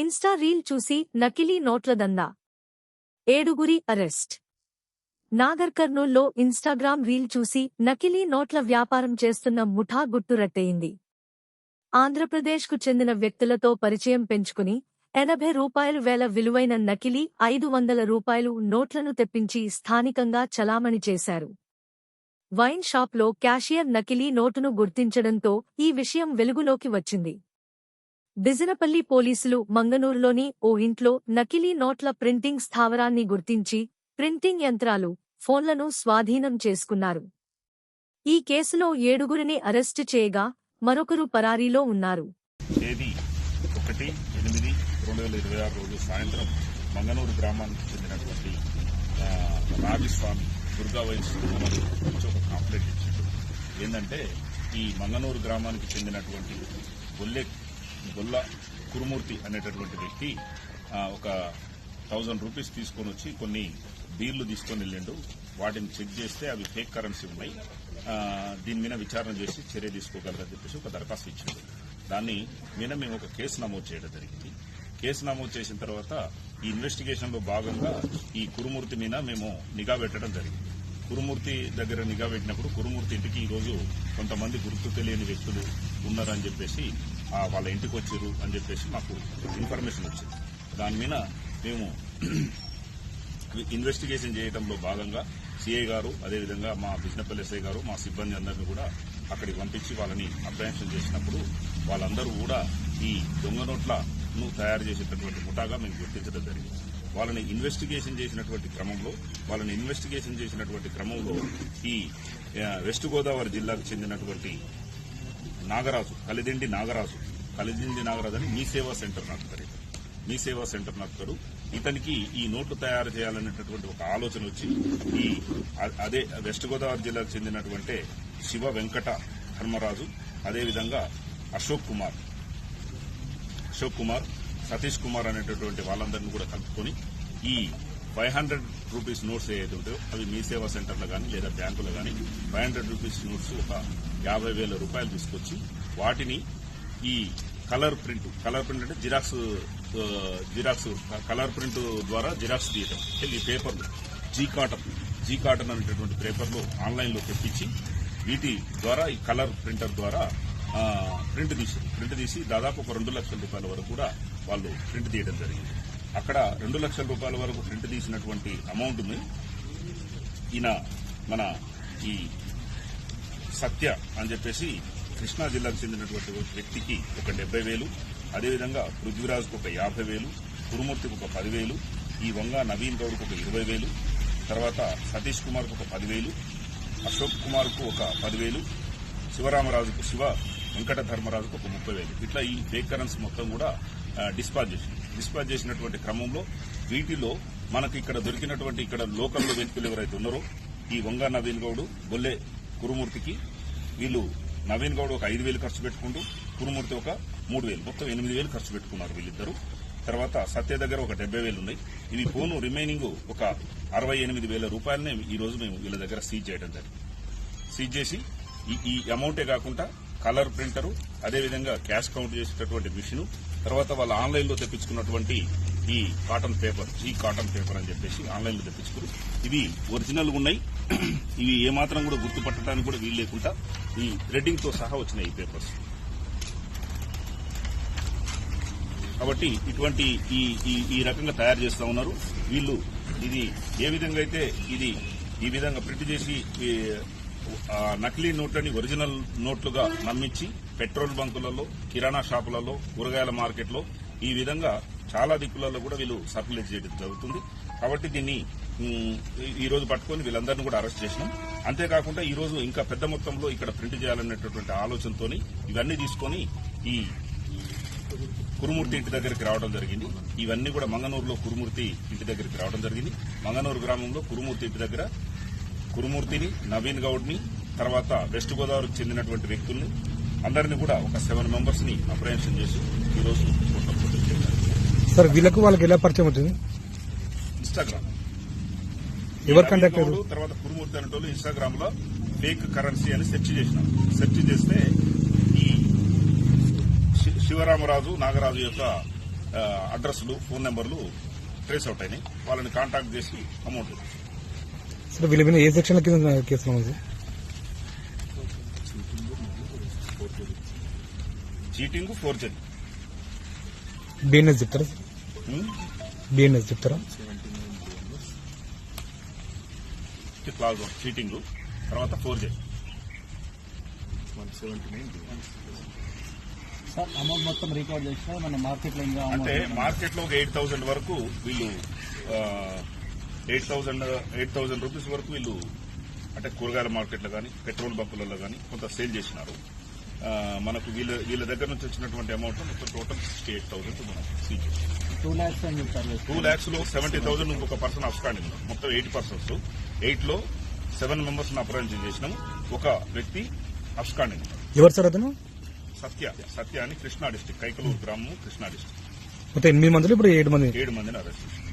Insta reel చూసి నకిలీ నోట్ల దందా. 7 అరెస్ట్. నాగర్ కర్నూల్లో ఇన్స్టాగ్రామ్ రీల్ చూసి నకిలీ నోట్ల వ్యాపారం చేస్తున్న ముఠా గుట్టురట్టయింది. ఆంధ్రప్రదేశ్కు చెందిన వ్యక్తులతో పరిచయం పెంచుకుని 80 రూపాయలు వేల విలువైన నకిలీ 500 రూపాయలు నోట్లను తెప్పించి స్థానికంగా చలామణి చేశారు. వైన్ షాప్లో క్యాషియర్ నకిలీ నోటును గుర్తించడంతో ఈ విషయం వెలుగులోకి వచ్చింది. బిజినపల్లి పోలీసులు మంగనూరులోని ఓ ఇంట్లో నకిలీ నోట్ల ప్రింటింగ్ స్థావరాన్ని గుర్తించి ప్రింటింగ్ యంత్రాలు, ఫోన్లను స్వాధీనం చేసుకున్నారు. ఈ కేసులో 7 అరెస్టు చేయగా మరొకరు పరారీలో ఉన్నారు. తేదీ 1/8/2026 రోజు సాయంత్రం మంగనూరు గ్రామానికి చెందినటువంటి రాజస్వామి దుర్గా వైన్స్ నుంచి ఒక కంప్లైంట్ ఇచ్చింది. ఏంటంటే ఈ మంగనూరు గ్రామానికి చెందినటువంటి గొల్ల కురుమూర్తి అనేటటువంటి వ్యక్తి ఒక 1000 రూపీస్ తీసుకొని వచ్చి కొన్ని బీర్లు తీసుకొని వెళ్ళిండు. వాటిని చెక్ చేస్తే అవి ఫేక్ కరెన్సీ ఉన్నాయి, దీని మీద విచారణ చేసి చర్య తీసుకోగలరని చెప్పేసి ఒక దరఖాస్తు ఇచ్చింది. దాన్ని మీద మేము ఒక కేసు నమోదు చేయడం జరిగింది. కేసు నమోదు చేసిన తర్వాత ఈ ఇన్వెస్టిగేషన్ లో భాగంగా ఈ కురుమూర్తి మీద మేము నిఘా పెట్టడం జరిగింది. కురుమూర్తి దగ్గర నిఘా పెట్టినప్పుడు కురుమూర్తి ఇంటికి ఈ రోజు కొంతమంది గుర్తు తెలియని వ్యక్తులు ఉన్నారని చెప్పేసి వాళ్ళ ఇంటికి వచ్చారు అని చెప్పేసి మాకు ఇన్ఫర్మేషన్ వచ్చింది. దాని మీద మేము ఇన్వెస్టిగేషన్ చేయడంలో భాగంగా సిఐ గారు, అదేవిధంగా మా బిజినపల్లి ఎస్ఐ గారు, మా సిబ్బంది అందరినీ కూడా అక్కడికి పంపించి వాళ్ళని అప్రహెన్షన్ చేసినప్పుడు వాళ్ళందరూ కూడా ఈ దొంగ నోట్లను తయారు చేసేటటువంటి ముఠాగా మేము గుర్తించడం జరిగింది. వాళ్ళని ఇన్వెస్టిగేషన్ చేసినటువంటి క్రమంలో ఈ వెస్ట్ గోదావరి జిల్లాకు చెందినటువంటి కలిదిండి నాగరాజు అని మీ సేవా సెంటర్ నడుపుతాడు. ఇతనికి ఈ నోట్లు తయారు చేయాలనేటటువంటి ఒక ఆలోచన వచ్చి అదే వెస్ట్ గోదావరి జిల్లాకు చెందినటువంటి శివ వెంకట ధర్మరాజు, అదేవిధంగా అశోక్ కుమార్, సతీష్ కుమార్ అనేటటువంటి వాళ్ళందరినీ కూడా కలుపుకొని ఈ 500 రూపీస్ నోట్స్ ఏదైతే ఉంటాయో అవి మీ సేవా సెంటర్లో కానీ లేదా బ్యాంకులో కానీ 500 రూపీస్ నోట్స్ ఒక 50,000 రూపాయలు తీసుకొచ్చి వాటిని ఈ కలర్ ప్రింట్ అంటే జిరాక్స్ కలర్ ప్రింట్ ద్వారా జిరాక్స్ తీయటం. ఈ పేపర్లు జీ కాటన్ అనేటటువంటి పేపర్లు ఆన్లైన్లో తెప్పించి వీటి ద్వారా ఈ కలర్ ప్రింటర్ ద్వారా ప్రింట్ తీసి దాదాపు ఒక 2 లక్షల రూపాయల వరకు కూడా వాళ్ళు ప్రింట్ తీయడం జరిగింది. అక్కడ 2 లక్షల రూపాయల వరకు ప్రింట్ తీసినటువంటి అమౌంట్ ని మన ఈ సత్య అని చెప్పేసి కృష్ణా జిల్లాకు చెందినటువంటి వ్యక్తికి ఒక 70,000, అదేవిధంగా పృథ్వీరాజ్కు ఒక 50,000, కురుమూర్తికి ఒక 10,000, ఈ వంగ నవీన్ గౌడ్కు ఒక 20,000, తర్వాత సతీష్ కుమార్కు ఒక 10,000, అశోక్ కుమార్కు ఒక 10,000, శివ వెంకట ధర్మరాజుకు ఒక 30,000. ఇట్లా ఈ ఫేక్ కరెన్సీ మొత్తం కూడా డిస్పాచ్ చేసినటువంటి క్రమంలో వీటిలో మనకు ఇక్కడ దొరికినటువంటి ఇక్కడ లోకల్లో వ్యక్తులు ఎవరైతే ఉన్నారో ఈ వంగ నవీన్ గౌడ్, బొల్లె కురుమూర్తికి వీళ్ళు నవీన్ గౌడ్ ఒక 5,000 ఖర్చు పెట్టుకుంటూ కురుమూర్తి ఒక 3,000, మొత్తం 8,000 ఖర్చు పెట్టుకున్నారు వీళ్ళిద్దరు. తర్వాత సత్య దగ్గర ఒక 70,000 ఉన్నాయి. ఇవి పోను రిమైనింగ్ ఒక 68,000 రూపాయలనే ఈ రోజు మేము వీళ్ళ దగ్గర సీజ్ చేయడం జరిగింది. సీజ్ చేసి ఈ అమౌంటే కాకుండా కలర్ ప్రింటరు, అదేవిధంగా క్యాష్ కౌంట్ చేసేటటువంటి మిషన్, తర్వాత వాళ్ళు ఆన్లైన్లో తెప్పించుకున్నటువంటి ఈ కాటన్ పేపర్, కాటన్ పేపర్ అని చెప్పేసి ఆన్లైన్లో తెప్పించుకుని ఇవి ఒరిజినల్ ఉన్నాయి. ఇవి ఏమాత్రం కూడా గుర్తుపట్టడానికి కూడా వీలు లేకుండా ఈ థ్రెడ్డింగ్ తో సహా వచ్చినాయి ఈ పేపర్స్. కాబట్టి ఇటువంటి ఈ రకంగా తయారు చేస్తా ఉన్నారు వీళ్ళు. ఇది ఏ విధంగా అయితే ఈ విధంగా ప్రింట్ చేసి నకిలీ నోట్లని ఒరిజినల్ నోట్లుగా నమ్మించి పెట్రోల్ బంకులలో, కిరాణా షాపులలో, కూరగాయల మార్కెట్లో ఈ విధంగా చాలా దిక్కులలో కూడా వీళ్ళు సర్క్యులేట్ చేయడం జరుగుతుంది. కాబట్టి దీన్ని ఈ రోజు పట్టుకుని వీళ్ళందరినీ కూడా అరెస్ట్ చేసినాం. అంతేకాకుండా ఈ రోజు ఇంకా పెద్ద మొత్తంలో ఇక్కడ ప్రింట్ చేయాలనేటటువంటి ఆలోచనతో ఇవన్నీ తీసుకుని ఈ కురుమూర్తి ఇంటి దగ్గరికి రావడం జరిగింది. ఇవన్నీ కూడా మంగనూరులో కురుమూర్తి ఇంటి దగ్గరికి రావడం జరిగింది. మంగనూరు గ్రామంలో కురుమూర్తి ఇంటి దగ్గర కురుమూర్తిని, నవీన్ గౌడ్ ని, తర్వాత వెస్ట్ గోదావరికి చెందినటువంటి వ్యక్తుల్ని అందరినీ కూడా ఒక 7 మెంబర్స్ ని అప్రహెన్షన్ చేసి ఈ రోజు సార్ వీళ్ళకు వాళ్ళకి ఎలా పరిచయం అవుతుంది? ఇన్స్టాగ్రామ్ ఎవరు కండక్ట్ తర్వాత కురుమూర్తి అనేటోళ్ళు ఇన్స్టాగ్రామ్ లో ఫేక్ కరెన్సీ అని సెర్చ్ చేస్తే ఈ శివరామరాజు నాగరాజు యొక్క అడ్రస్లు, ఫోన్ నెంబర్లు ట్రేస్ అవుట్ అయినాయి. వాళ్ళని కాంటాక్ట్ చేసి అమౌంట్ ఇచ్చారు. సార్ వీళ్ళ మీద ఏ సెక్షన్ కింద కేసు నమోదు సార్? చీటింగ్, ఫోర్జరీ, బిఎన్ఎస్ చెప్తారా? బిఎన్ఎస్ చెప్తారా? క్లాజ్ 1 చీటింగ్, తర్వాత ఫోర్జరీ. సార్ అమౌంట్ మొత్తం రికవర్ చేసినా మన మార్కెట్ లో ఇంకా అంటే మార్కెట్ లో ఒక 8,000 వరకు వీళ్ళు 8,000 రూపీస్ వరకు వీళ్ళు అంటే కూరగాయల మార్కెట్లో కానీ పెట్రోల్ బంకులలో కానీ కొంత సేల్ చేసినారు. మనకు వీళ్ళ దగ్గర నుంచి వచ్చినటువంటి అమౌంట్ మొత్తం టోటల్ 68,000 మనం సీజ్ చేసాం. 2 lakhs అని చెప్పారు. 2 lakhs లో 70,000 ఇంకొక పర్సన్ అప్స్టాండింగ్ ఉన్నారు. మొత్తం 8 పర్సన్స్. 8 లో 7 మెంబర్స్ అప్రహెన్షన్ చేసినాం. ఒక వ్యక్తి అప్స్టాండింగ్ ఉన్నారు. ఎవరు సార్ అతను? సత్య అని కృష్ణా డిస్టిక్, కైకలూరు గ్రామం, కృష్ణా డిస్టిక్. మొత్తం 8 మందిలో ఇప్పుడు 7 మంది. 7 మందిని అరెస్ట్ చేశారు.